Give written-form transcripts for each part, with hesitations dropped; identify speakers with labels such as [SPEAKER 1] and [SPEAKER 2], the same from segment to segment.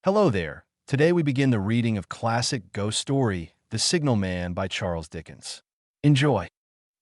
[SPEAKER 1] Hello there. Today we begin the reading of classic ghost story, The Signalman by Charles Dickens. Enjoy.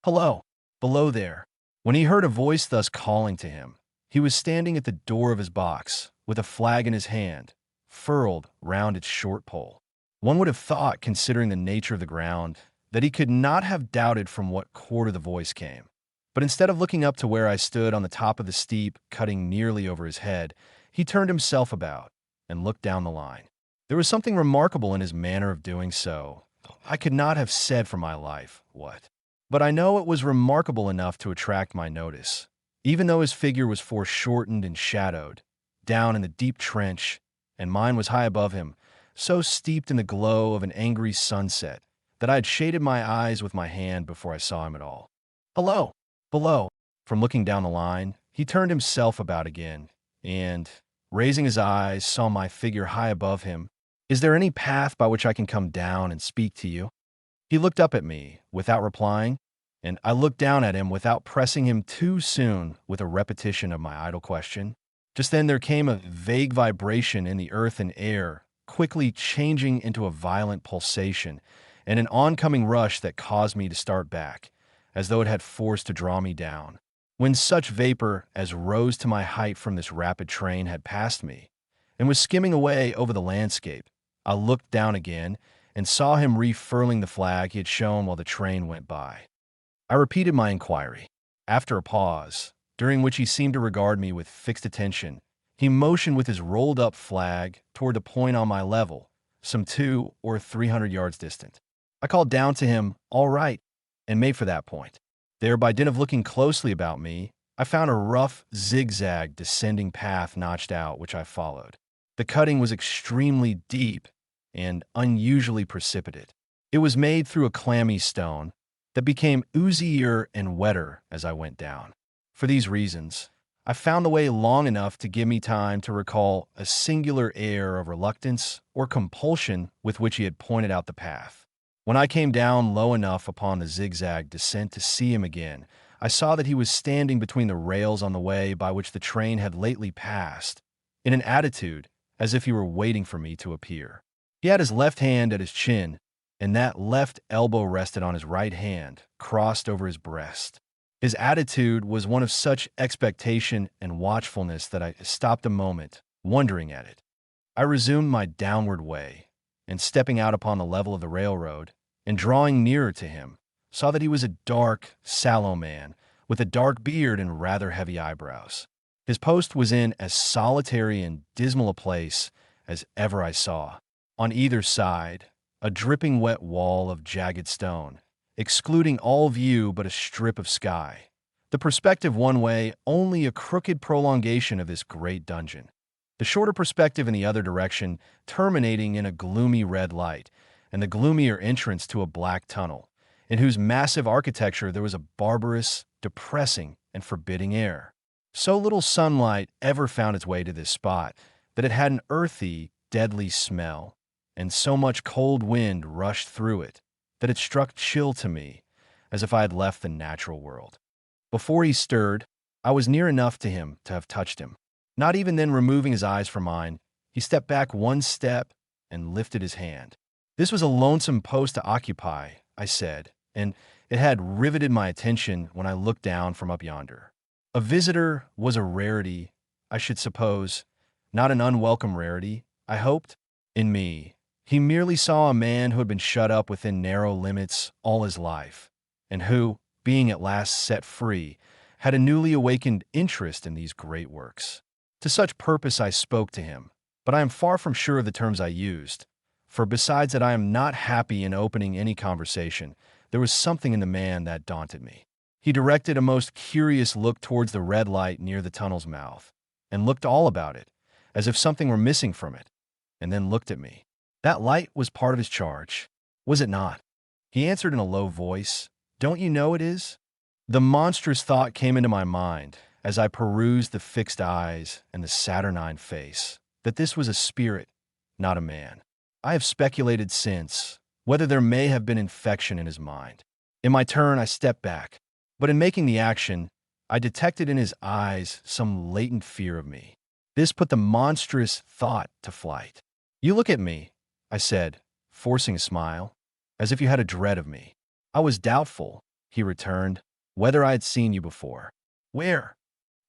[SPEAKER 1] Hello. Below there. When he heard a voice thus calling to him, he was standing at the door of his box, with a flag in his hand, furled round its short pole. One would have thought, considering the nature of the ground, that he could not have doubted from what quarter the voice came. But instead of looking up to where I stood on the top of the steep, cutting nearly over his head, he turned himself about and looked down the line. There was something remarkable in his manner of doing so. I could not have said for my life what. But I know it was remarkable enough to attract my notice, even though his figure was foreshortened and shadowed, down in the deep trench, and mine was high above him, so steeped in the glow of an angry sunset that I had shaded my eyes with my hand before I saw him at all. Hello! Below. From looking down the line, he turned himself about again, and, raising his eyes, saw my figure high above him. Is there any path by which I can come down and speak to you? He looked up at me, without replying, and I looked down at him without pressing him too soon with a repetition of my idle question. Just then there came a vague vibration in the earth and air, quickly changing into a violent pulsation, and an oncoming rush that caused me to start back, as though it had force to draw me down. When such vapor as rose to my height from this rapid train had passed me, and was skimming away over the landscape, I looked down again and saw him refurling the flag he had shown while the train went by. I repeated my inquiry. After a pause, during which he seemed to regard me with fixed attention, he motioned with his rolled-up flag toward the point on my level, some 200 or 300 yards distant. I called down to him, "All right," and made for that point. There, by dint of looking closely about me, I found a rough, zigzag, descending path notched out, which I followed. The cutting was extremely deep and unusually precipitate. It was made through a clammy stone that became oozier and wetter as I went down. For these reasons, I found the way long enough to give me time to recall a singular air of reluctance or compulsion with which he had pointed out the path. When I came down low enough upon the zigzag descent to see him again, I saw that he was standing between the rails on the way by which the train had lately passed, in an attitude as if he were waiting for me to appear. He had his left hand at his chin, and that left elbow rested on his right hand, crossed over his breast. His attitude was one of such expectation and watchfulness that I stopped a moment, wondering at it. I resumed my downward way, and stepping out upon the level of the railroad, and drawing nearer to him, saw that he was a dark, sallow man, with a dark beard and rather heavy eyebrows. His post was in as solitary and dismal a place as ever I saw. On either side, a dripping wet wall of jagged stone, excluding all view but a strip of sky. The perspective one way only a crooked prolongation of this great dungeon. The shorter perspective in the other direction terminating in a gloomy red light, and the gloomier entrance to a black tunnel, in whose massive architecture there was a barbarous, depressing, and forbidding air. So little sunlight ever found its way to this spot that it had an earthy, deadly smell, and so much cold wind rushed through it that it struck chill to me, as if I had left the natural world. Before he stirred, I was near enough to him to have touched him. Not even then removing his eyes from mine, he stepped back one step and lifted his hand. This was a lonesome post to occupy, I said, and it had riveted my attention when I looked down from up yonder. A visitor was a rarity, I should suppose, not an unwelcome rarity, I hoped. In me, he merely saw a man who had been shut up within narrow limits all his life, and who, being at last set free, had a newly awakened interest in these great works. To such purpose I spoke to him, but I am far from sure of the terms I used. For besides that I am not happy in opening any conversation, there was something in the man that daunted me. He directed a most curious look towards the red light near the tunnel's mouth, and looked all about it, as if something were missing from it, and then looked at me. That light was part of his charge, was it not? He answered in a low voice, "Don't you know it is?" The monstrous thought came into my mind, as I perused the fixed eyes and the saturnine face, that this was a spirit, not a man. I have speculated since whether there may have been infection in his mind. In my turn, I stepped back, but in making the action, I detected in his eyes some latent fear of me. This put the monstrous thought to flight. You look at me, I said, forcing a smile, as if you had a dread of me. I was doubtful, he returned, whether I had seen you before. Where?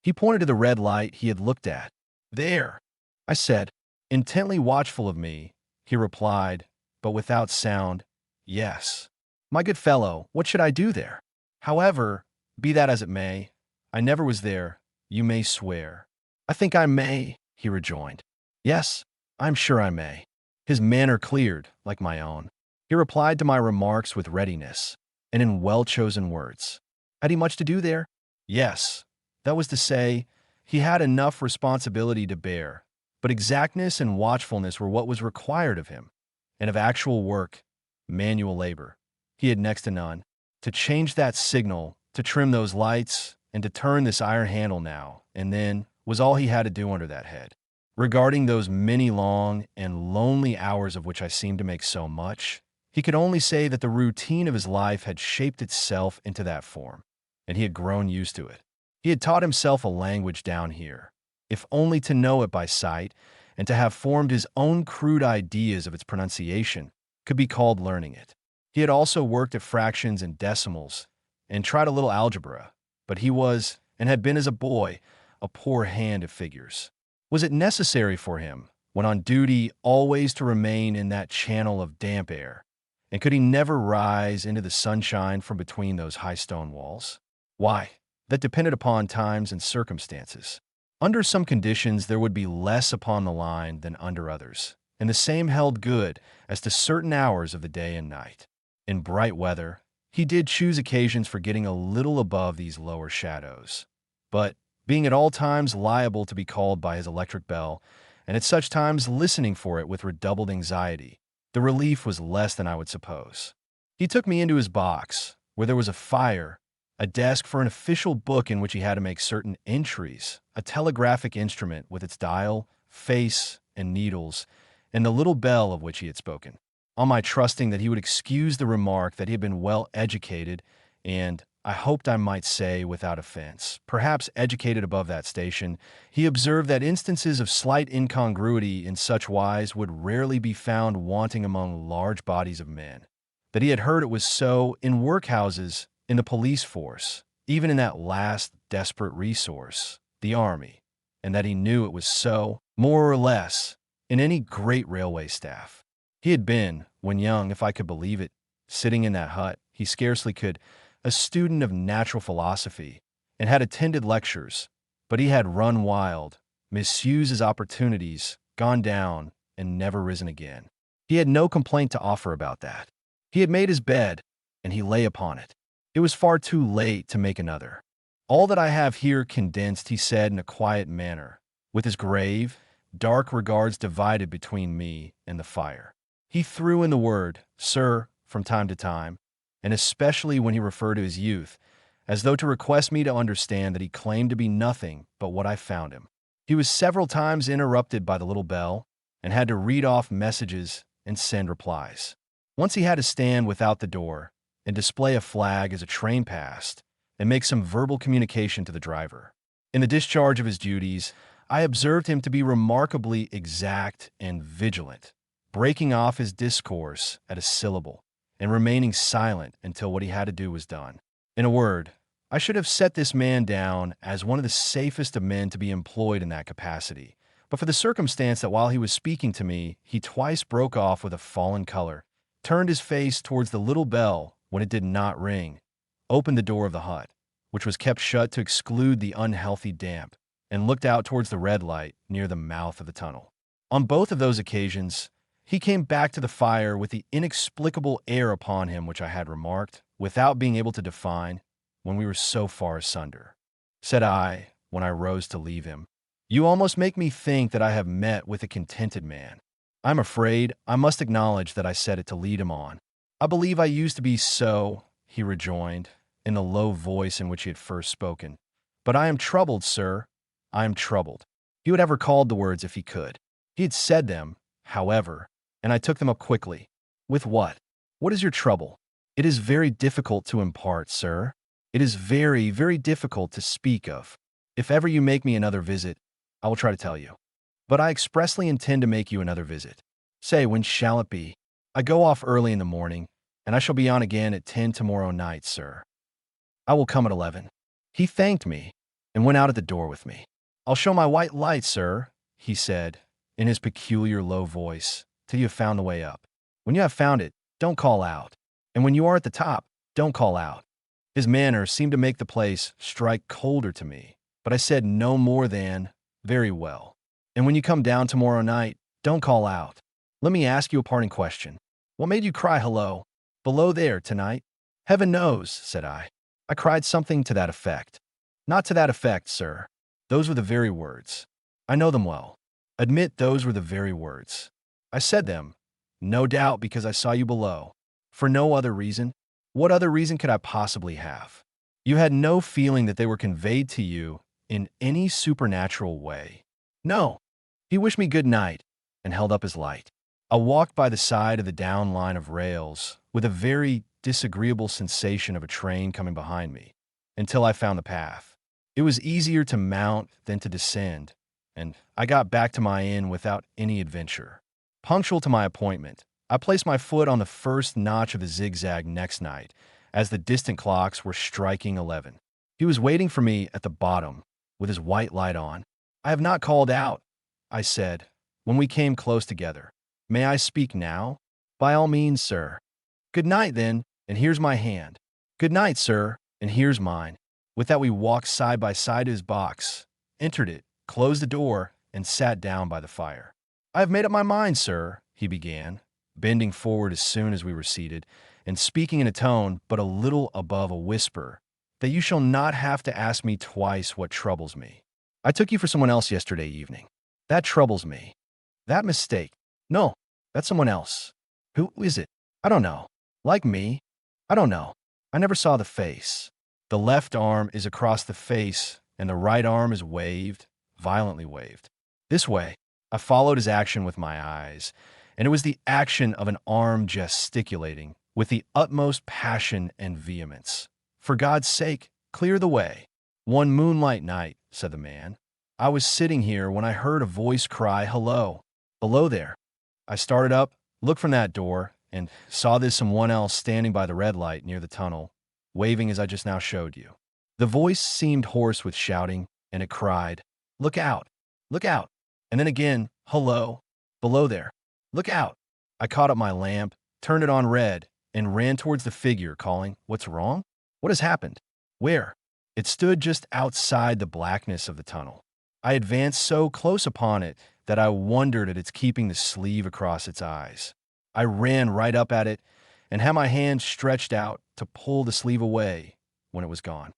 [SPEAKER 1] He pointed to the red light he had looked at. There, I said, intently watchful of me. He replied, but without sound, yes. My good fellow, what should I do there? However, be that as it may, I never was there, you may swear. I think I may, he rejoined. Yes, I'm sure I may. His manner cleared, like my own. He replied to my remarks with readiness, and in well-chosen words. Had he much to do there? Yes. That was to say, he had enough responsibility to bear, but exactness and watchfulness were what was required of him, and of actual work, manual labor, he had next to none. To change that signal, to trim those lights, and to turn this iron handle now and then was all he had to do under that head. Regarding those many long and lonely hours of which I seemed to make so much, he could only say that the routine of his life had shaped itself into that form, and he had grown used to it. He had taught himself a language down here, if only to know it by sight, and to have formed his own crude ideas of its pronunciation could be called learning it. He had also worked at fractions and decimals, and tried a little algebra, but he was, and had been as a boy, a poor hand at figures. Was it necessary for him, when on duty, always to remain in that channel of damp air? And could he never rise into the sunshine from between those high stone walls? Why, that depended upon times and circumstances. Under some conditions there would be less upon the line than under others, and the same held good as to certain hours of the day and night. In bright weather, he did choose occasions for getting a little above these lower shadows, but being at all times liable to be called by his electric bell, and at such times listening for it with redoubled anxiety, the relief was less than I would suppose. He took me into his box, where there was a fire, a desk for an official book in which he had to make certain entries, a telegraphic instrument with its dial, face, and needles, and the little bell of which he had spoken. On my trusting that he would excuse the remark that he had been well educated and, I hoped I might say without offense, perhaps educated above that station, he observed that instances of slight incongruity in such wise would rarely be found wanting among large bodies of men, that he had heard it was so in workhouses, in the police force, even in that last desperate resource, the army, and that he knew it was so, more or less, in any great railway staff. He had been, when young, if I could believe it, sitting in that hut, he scarcely could, a student of natural philosophy, and had attended lectures, but he had run wild, misused his opportunities, gone down, and never risen again. He had no complaint to offer about that. He had made his bed, and he lay upon it. It was far too late to make another. All that I have here condensed, he said in a quiet manner, with his grave, dark regards divided between me and the fire. He threw in the word, sir, from time to time, and especially when he referred to his youth, as though to request me to understand that he claimed to be nothing but what I found him. He was several times interrupted by the little bell, and had to read off messages and send replies. Once he had to stand without the door, and display a flag as a train passed, and make some verbal communication to the driver. In the discharge of his duties, I observed him to be remarkably exact and vigilant, breaking off his discourse at a syllable, and remaining silent until what he had to do was done. In a word, I should have set this man down as one of the safest of men to be employed in that capacity, but for the circumstance that while he was speaking to me, he twice broke off with a fallen color, turned his face towards the little bell when it did not ring, opened the door of the hut, which was kept shut to exclude the unhealthy damp, and looked out towards the red light near the mouth of the tunnel. On both of those occasions, he came back to the fire with the inexplicable air upon him which I had remarked, without being able to define, when we were so far asunder. Said I, when I rose to leave him, "You almost make me think that I have met with a contented man. I'm afraid I must acknowledge that I said it to lead him on. I believe I used to be so," he rejoined, in the low voice in which he had first spoken. "But I am troubled, sir. I am troubled." He would have recalled the words if he could. He had said them, however, and I took them up quickly. "With what? What is your trouble?" "It is very difficult to impart, sir. It is very, very difficult to speak of. If ever you make me another visit, I will try to tell you. But I expressly intend to make you another visit. Say, when shall it be? I go off early in the morning, and I shall be on again at 10 tomorrow night, sir. I will come at 11. He thanked me and went out at the door with me. I'll show my white light, sir, he said, in his peculiar low voice, till you have found the way up. When you have found it, don't call out. And when you are at the top, don't call out. His manner seemed to make the place strike colder to me, but I said no more than, very well. And when you come down tomorrow night, don't call out. Let me ask you a parting question. What made you cry hello, below there, tonight? Heaven knows, said I. I cried something to that effect. Not to that effect, sir. Those were the very words. I know them well. Admit those were the very words. I said them, no doubt because I saw you below. For no other reason. What other reason could I possibly have? You had no feeling that they were conveyed to you in any supernatural way. No. He wished me good night and held up his light. I walked by the side of the down line of rails with a very disagreeable sensation of a train coming behind me until I found the path. It was easier to mount than to descend, and I got back to my inn without any adventure. Punctual to my appointment, I placed my foot on the first notch of the zigzag next night as the distant clocks were striking 11. He was waiting for me at the bottom with his white light on. I have not called out, I said, when we came close together. May I speak now? By all means, sir. Good night, then, and here's my hand. Good night, sir, and here's mine. With that we walked side by side to his box, entered it, closed the door, and sat down by the fire. I have made up my mind, sir, he began, bending forward as soon as we were seated, and speaking in a tone but a little above a whisper, that you shall not have to ask me twice what troubles me. I took you for someone else yesterday evening. That troubles me. That mistake. No, that's someone else. Who is it? I don't know. Like me? I don't know. I never saw the face. The left arm is across the face, and the right arm is waved, violently waved. This way. I followed his action with my eyes, and it was the action of an arm gesticulating with the utmost passion and vehemence. For God's sake, clear the way. One moonlight night, said the man, I was sitting here when I heard a voice cry, hello, below there. I started up, looked from that door, and saw this someone else standing by the red light near the tunnel, waving as I just now showed you. The voice seemed hoarse with shouting, and it cried, look out, look out. And then again, hello, below there, look out. I caught up my lamp, turned it on red, and ran towards the figure, calling, what's wrong? What has happened? Where? It stood just outside the blackness of the tunnel. I advanced so close upon it that I wondered at its keeping the sleeve across its eyes. I ran right up at it and had my hand stretched out to pull the sleeve away when it was gone.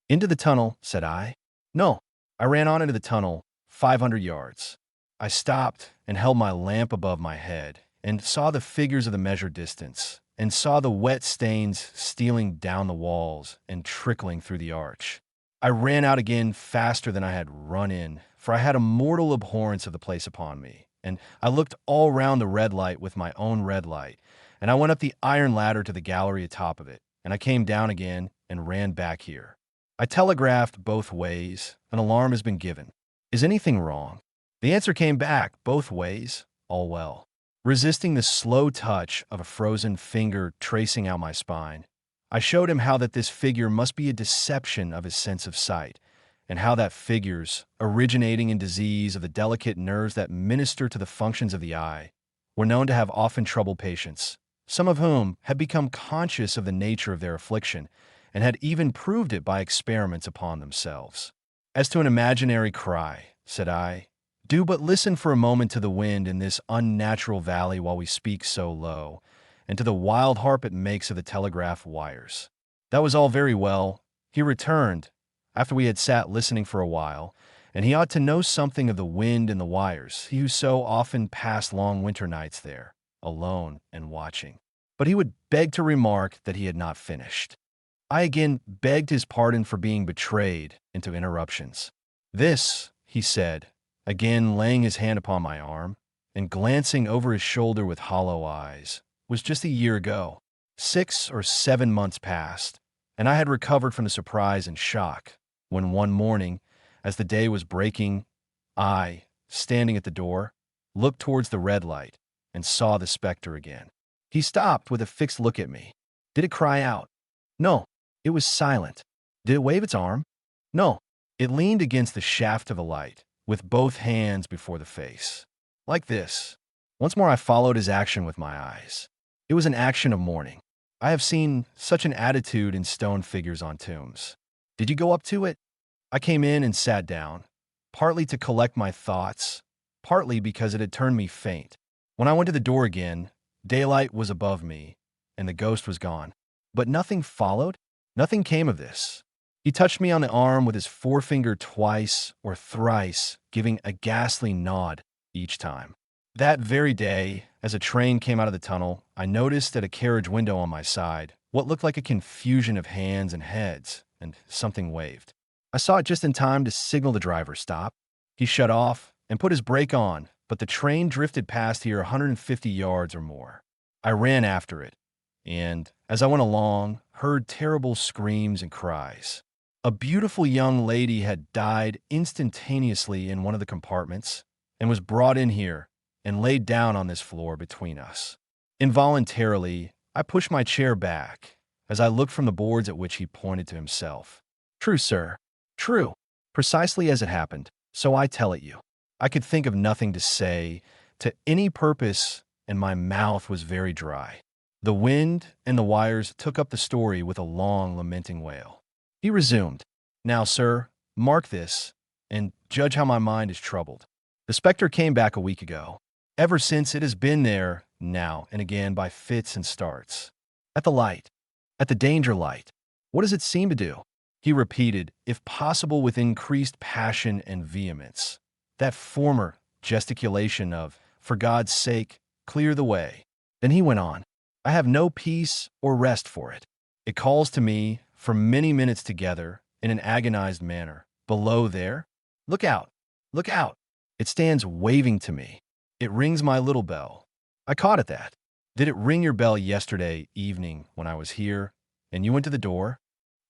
[SPEAKER 1] Into the tunnel, said I. No, I ran on into the tunnel, 500 yards. I stopped and held my lamp above my head and saw the figures of the measured distance and saw the wet stains stealing down the walls and trickling through the arch. I ran out again faster than I had run in, for I had a mortal abhorrence of the place upon me, and I looked all round the red light with my own red light, and I went up the iron ladder to the gallery atop of it, and I came down again and ran back here. I telegraphed both ways. An alarm has been given. Is anything wrong? The answer came back, both ways, all well. Resisting the slow touch of a frozen finger tracing out my spine, I showed him how that this figure must be a deception of his sense of sight, and how that figures, originating in disease of the delicate nerves that minister to the functions of the eye, were known to have often troubled patients, some of whom had become conscious of the nature of their affliction, and had even proved it by experiments upon themselves. As to an imaginary cry, said I, do but listen for a moment to the wind in this unnatural valley while we speak so low, and to the wild harp it makes of the telegraph wires. That was all very well. He returned, after we had sat listening for a while, and he ought to know something of the wind and the wires, he who so often passed long winter nights there, alone and watching. But he would beg to remark that he had not finished. I again begged his pardon for being betrayed into interruptions. This, he said, again laying his hand upon my arm, and glancing over his shoulder with hollow eyes, was just a year ago. 6 or 7 months passed, and I had recovered from the surprise and shock, when one morning, as the day was breaking, I, standing at the door, looked towards the red light, and saw the specter again. He stopped with a fixed look at me. Did it cry out? No. It was silent. Did it wave its arm? No. It leaned against the shaft of a light, with both hands before the face. Like this. Once more I followed his action with my eyes. It was an action of mourning. I have seen such an attitude in stone figures on tombs. Did you go up to it? I came in and sat down, partly to collect my thoughts, partly because it had turned me faint. When I went to the door again, daylight was above me, and the ghost was gone. But nothing followed. Nothing came of this. He touched me on the arm with his forefinger twice or thrice, giving a ghastly nod each time. That very day, as a train came out of the tunnel, I noticed at a carriage window on my side what looked like a confusion of hands and heads, and something waved. I saw it just in time to signal the driver stop. He shut off and put his brake on, but the train drifted past here 150 yards or more. I ran after it, and, as I went along, heard terrible screams and cries. A beautiful young lady had died instantaneously in one of the compartments and was brought in here and laid down on this floor between us. Involuntarily, I pushed my chair back as I looked from the boards at which he pointed to himself. True, sir. True. Precisely as it happened, so I tell it you. I could think of nothing to say to any purpose, and my mouth was very dry. The wind and the wires took up the story with a long, lamenting wail. He resumed, Now, sir, mark this, and judge how my mind is troubled. The specter came back a week ago. Ever since, it has been there, now and again, by fits and starts. At the light. At the danger light. What does it seem to do? He repeated, if possible with increased passion and vehemence, that former gesticulation of, for God's sake, clear the way. Then he went on, I have no peace or rest for it. It calls to me for many minutes together in an agonized manner. Below there? Look out! Look out! It stands waving to me. It rings my little bell. I caught at that. Did it ring your bell yesterday evening when I was here, and you went to the door?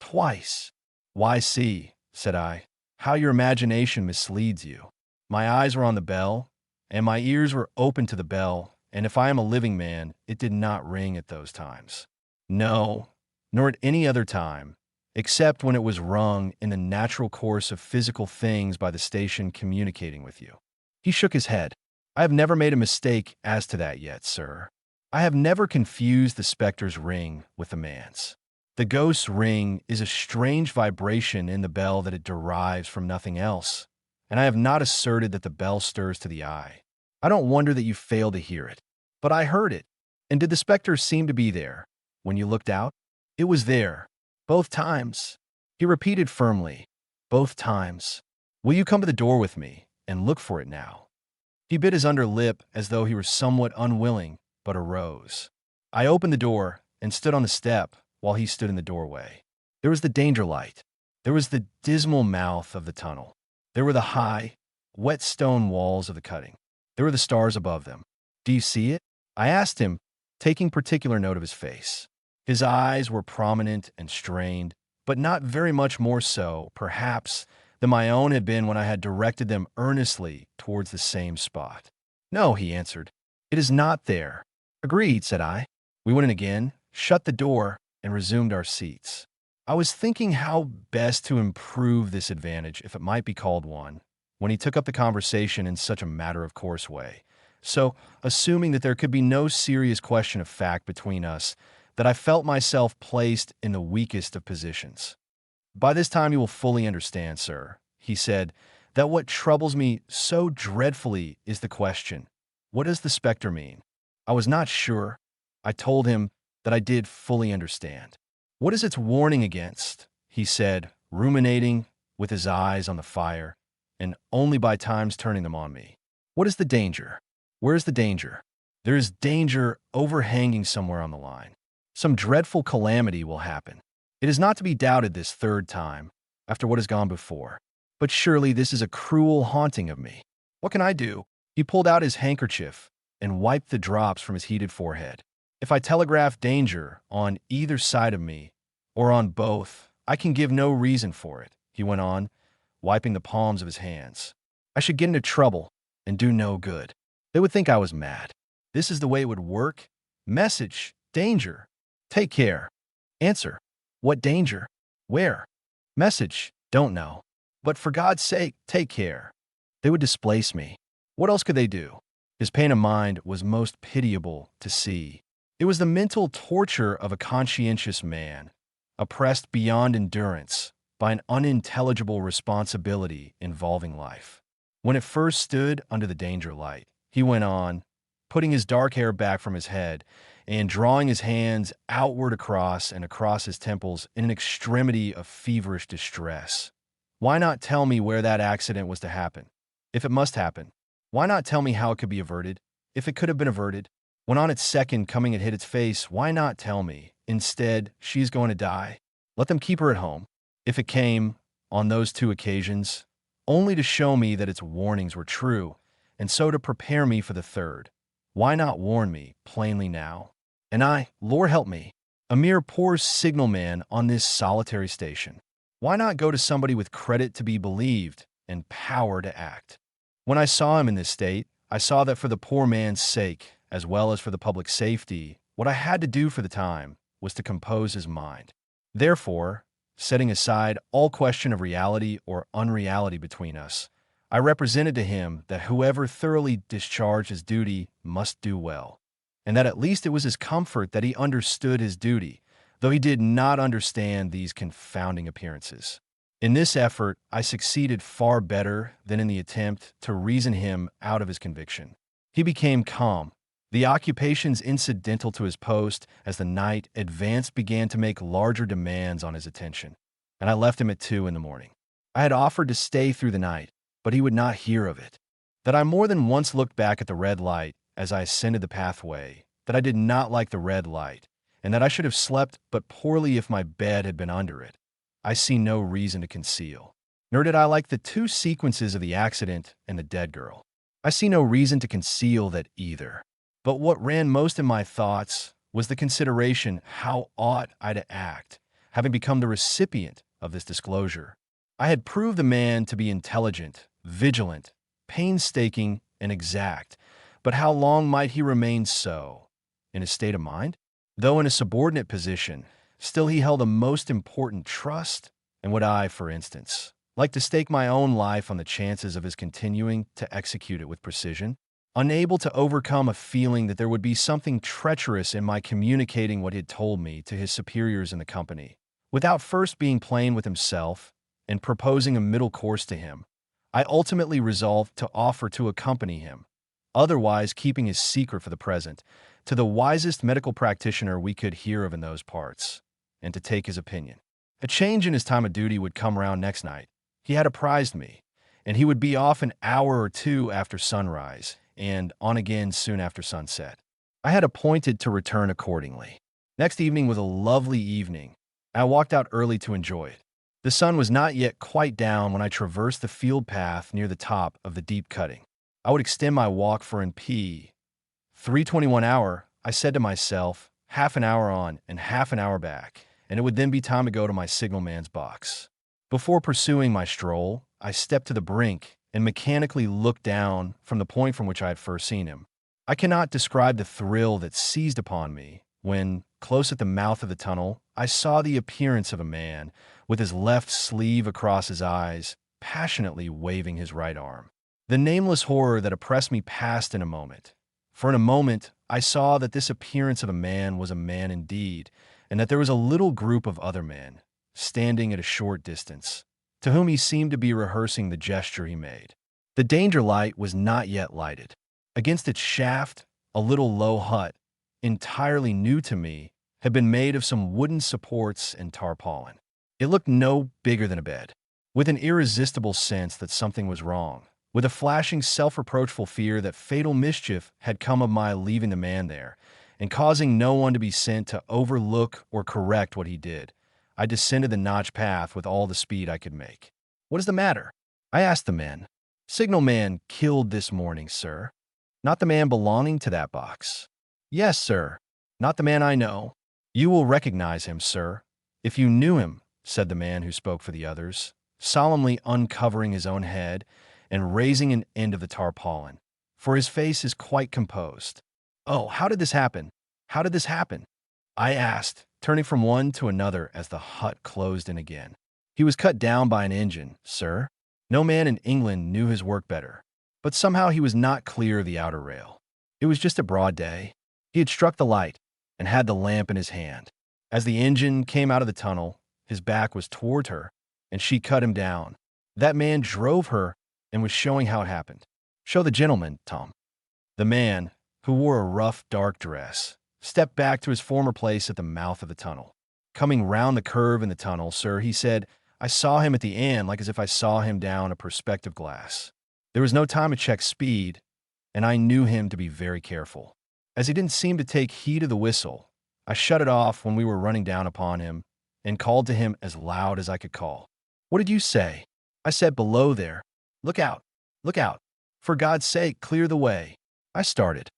[SPEAKER 1] Twice. Why, see, said I, how your imagination misleads you. My eyes were on the bell, and my ears were open to the bell, and if I am a living man, it did not ring at those times. No, nor at any other time, except when it was rung in the natural course of physical things by the station communicating with you. He shook his head. I have never made a mistake as to that yet, sir. I have never confused the specter's ring with the man's. The ghost's ring is a strange vibration in the bell that it derives from nothing else, and I have not asserted that the bell stirs to the eye. I don't wonder that you fail to hear it, but I heard it. And did the specter seem to be there when you looked out? It was there, both times. He repeated firmly, both times. Will you come to the door with me and look for it now? He bit his under lip as though he were somewhat unwilling, but arose. I opened the door and stood on the step while he stood in the doorway. There was the danger light. There was the dismal mouth of the tunnel. There were the high, wet stone walls of the cutting. There were the stars above them. Do you see it? I asked him, taking particular note of his face. His eyes were prominent and strained, but not very much more so, perhaps, than my own had been when I had directed them earnestly towards the same spot. No, he answered. It is not there. Agreed, said I. We went in again, shut the door, and resumed our seats. I was thinking how best to improve this advantage, if it might be called one, when he took up the conversation in such a matter-of-course way. So, assuming that there could be no serious question of fact between us, that I felt myself placed in the weakest of positions. By this time you will fully understand, sir, he said, that what troubles me so dreadfully is the question, what does the specter mean? I was not sure. I told him that I did fully understand. What is its warning against? He said, ruminating with his eyes on the fire, and only by times turning them on me. What is the danger? Where is the danger? There is danger overhanging somewhere on the line. Some dreadful calamity will happen. It is not to be doubted this third time, after what has gone before. But surely this is a cruel haunting of me. What can I do? He pulled out his handkerchief and wiped the drops from his heated forehead. If I telegraph danger on either side of me, or on both, I can give no reason for it, he went on, wiping the palms of his hands. I should get into trouble and do no good. They would think I was mad. This is the way it would work? Message, danger. Take care. Answer, what danger? Where? Message, don't know. But for God's sake, take care. They would displace me. What else could they do? His pain of mind was most pitiable to see. It was the mental torture of a conscientious man, oppressed beyond endurance by an unintelligible responsibility involving life. When it first stood under the danger light, he went on, putting his dark hair back from his head and drawing his hands outward across and across his temples in an extremity of feverish distress. Why not tell me where that accident was to happen? If it must happen, why not tell me how it could be averted? If it could have been averted, when on its second coming it hit its face, why not tell me? Instead, she's going to die. Let them keep her at home. If it came, on those 2 occasions, only to show me that its warnings were true, and so to prepare me for the third, why not warn me plainly now? And I, Lord help me, a mere poor signalman on this solitary station. Why not go to somebody with credit to be believed and power to act? When I saw him in this state, I saw that for the poor man's sake, as well as for the public safety, what I had to do for the time was to compose his mind. Therefore, setting aside all question of reality or unreality between us, I represented to him that whoever thoroughly discharged his duty must do well, and that at least it was his comfort that he understood his duty, though he did not understand these confounding appearances. In this effort, I succeeded far better than in the attempt to reason him out of his conviction. He became calm. The occupations incidental to his post as the night advanced began to make larger demands on his attention, and I left him at 2 in the morning. I had offered to stay through the night, but he would not hear of it. That I more than once looked back at the red light as I ascended the pathway, that I did not like the red light, and that I should have slept but poorly if my bed had been under it, I see no reason to conceal. Nor did I like the 2 sequences of the accident and the dead girl. I see no reason to conceal that either. But what ran most in my thoughts was the consideration, how ought I to act, having become the recipient of this disclosure. I had proved the man to be intelligent, vigilant, painstaking, and exact, but how long might he remain so? In his state of mind? Though in a subordinate position, still he held a most important trust, and would I, for instance, like to stake my own life on the chances of his continuing to execute it with precision? Unable to overcome a feeling that there would be something treacherous in my communicating what he had told me to his superiors in the company, without first being plain with himself and proposing a middle course to him, I ultimately resolved to offer to accompany him, otherwise keeping his secret for the present, to the wisest medical practitioner we could hear of in those parts, and to take his opinion. A change in his time of duty would come round next night. He had apprised me, and he would be off an hour or 2 after sunrise, and on again soon after sunset. I had appointed to return accordingly. Next evening was a lovely evening. I walked out early to enjoy it. The sun was not yet quite down when I traversed the field path near the top of the deep cutting. I would extend my walk for P. 3:21 hour, I said to myself, half an hour on and half an hour back, and it would then be time to go to my signalman's box. Before pursuing my stroll, I stepped to the brink and mechanically looked down from the point from which I had first seen him. I cannot describe the thrill that seized upon me when, close at the mouth of the tunnel, I saw the appearance of a man with his left sleeve across his eyes, passionately waving his right arm. The nameless horror that oppressed me passed in a moment. For in a moment, I saw that this appearance of a man was a man indeed, and that there was a little group of other men, standing at a short distance, to whom he seemed to be rehearsing the gesture he made. The danger light was not yet lighted. Against its shaft, a little low hut, entirely new to me, had been made of some wooden supports and tarpaulin. It looked no bigger than a bed. With an irresistible sense that something was wrong, with a flashing self-reproachful fear that fatal mischief had come of my leaving the man there, and causing no one to be sent to overlook or correct what he did, I descended the notch path with all the speed I could make. "What is the matter?" I asked the men. "Signalman killed this morning, sir." "Not the man belonging to that box?" "Yes, sir." "Not the man I know?" "You will recognize him, sir, if you knew him," said the man who spoke for the others, solemnly uncovering his own head and raising an end of the tarpaulin, "for his face is quite composed." "Oh, how did this happen? How did this happen?" I asked, turning from one to another as the hut closed in again. "He was cut down by an engine, sir. No man in England knew his work better. But somehow he was not clear of the outer rail. It was just a broad day. He had struck the light and had the lamp in his hand. As the engine came out of the tunnel, his back was toward her, and she cut him down. That man drove her and was showing how it happened. Show the gentleman, Tom." The man, who wore a rough, dark dress, stepped back to his former place at the mouth of the tunnel. "Coming round the curve in the tunnel, sir," he said, "I saw him at the end like as if I saw him down a perspective glass. There was no time to check speed, and I knew him to be very careful. As he didn't seem to take heed of the whistle, I shut it off when we were running down upon him and called to him as loud as I could call. 'What did you say?' I said, 'Below there. Look out! Look out! For God's sake, clear the way.' I started.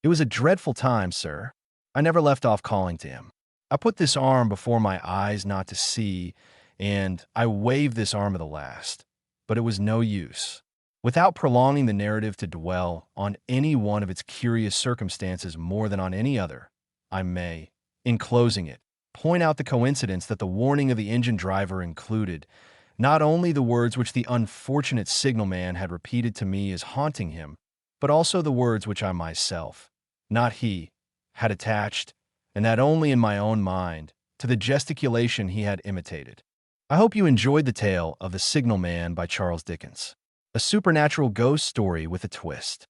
[SPEAKER 1] It was a dreadful time, sir. I never left off calling to him. I put this arm before my eyes not to see, and I waved this arm at the last. But it was no use. Without prolonging the narrative to dwell on any one of its curious circumstances more than on any other, I may, in closing it, point out the coincidence that the warning of the engine driver included not only the words which the unfortunate signalman had repeated to me as haunting him, but also the words which I myself, not he, had attached, and that only in my own mind, to the gesticulation he had imitated. I hope you enjoyed the tale of The Signalman by Charles Dickens, a supernatural ghost story with a twist.